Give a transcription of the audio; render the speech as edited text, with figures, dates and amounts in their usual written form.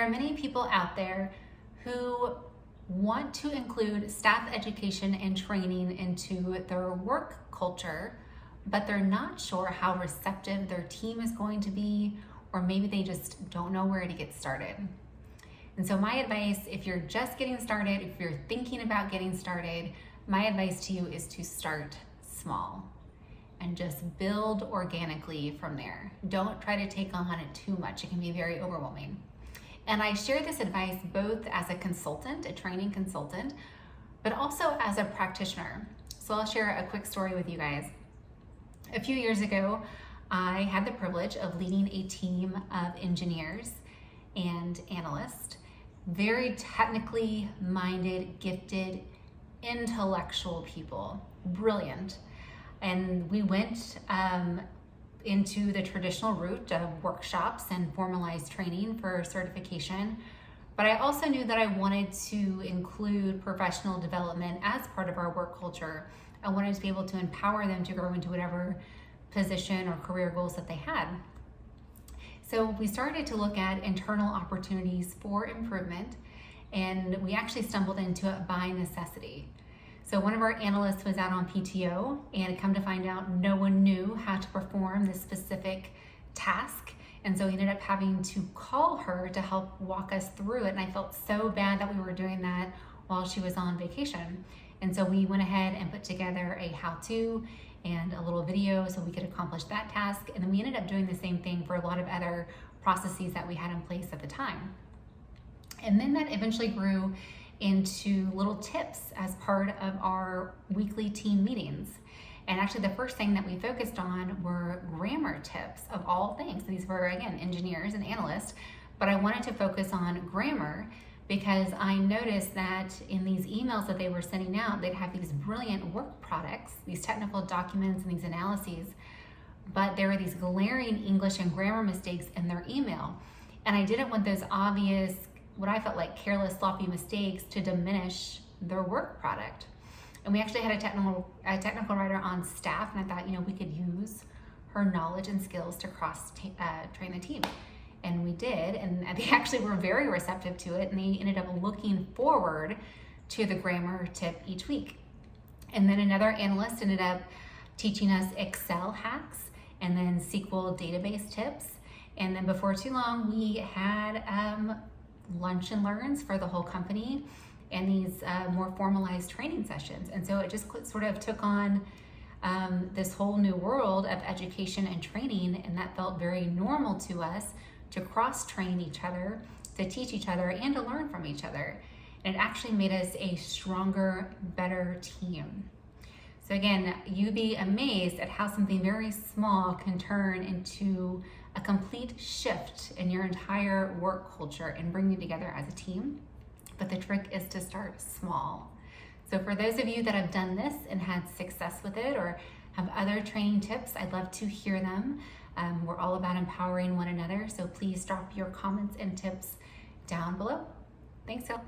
there are many people out there who want to include staff education and training into their work culture, but they're not sure how receptive their team is going to be, or maybe they just don't know where to get started. And so my advice, if you're just getting started, if you're thinking about getting started, my advice to you is to start small and just build organically from there. Don't try to take on it too much. It can be very overwhelming. And I share this advice both as a consultant, a training consultant, but also as a practitioner. So I'll share a quick story with you guys. A few years ago, I had the privilege of leading a team of engineers and analysts, very technically minded, gifted, intellectual people, brilliant. And we went into the traditional route of workshops and formalized training for certification. But I also knew that I wanted to include professional development as part of our work culture. I wanted to be able to empower them to grow into whatever position or career goals that they had. So we started to look at internal opportunities for improvement, and we actually stumbled into it by necessity. So one of our analysts was out on PTO, and come to find out no one knew how to perform this specific task. And so we ended up having to call her to help walk us through it. And I felt so bad that we were doing that while she was on vacation. And so we went ahead and put together a how-to and a little video so we could accomplish that task. And then we ended up doing the same thing for a lot of other processes that we had in place at the time. And then that eventually grew into little tips as part of our weekly team meetings. And actually the first thing that we focused on were grammar tips of all things. These were, again, engineers and analysts, but I wanted to focus on grammar because I noticed that in these emails that they were sending out, they'd have these brilliant work products, these technical documents and these analyses, but there were these glaring English and grammar mistakes in their email. And I didn't want those obvious, what I felt like careless, sloppy mistakes to diminish their work product. And we actually had a technical writer on staff, and I thought, we could use her knowledge and skills to train the team. And we did, and they actually were very receptive to it, and they ended up looking forward to the grammar tip each week. And then another analyst ended up teaching us Excel hacks and then SQL database tips. And then before too long, we had lunch and learns for the whole company and these more formalized training sessions. And so it just sort of took on this whole new world of education and training, and that felt very normal to us to cross-train each other, to teach each other, and to learn from each other. And it actually made us a stronger, better team. So again, you'd be amazed at how something very small can turn into a complete shift in your entire work culture and bring you together as a team. But the trick is to start small. So for those of you that have done this and had success with it or have other training tips, I'd love to hear them. We're all about empowering one another, so please drop your comments and tips down below. Thanks, y'all.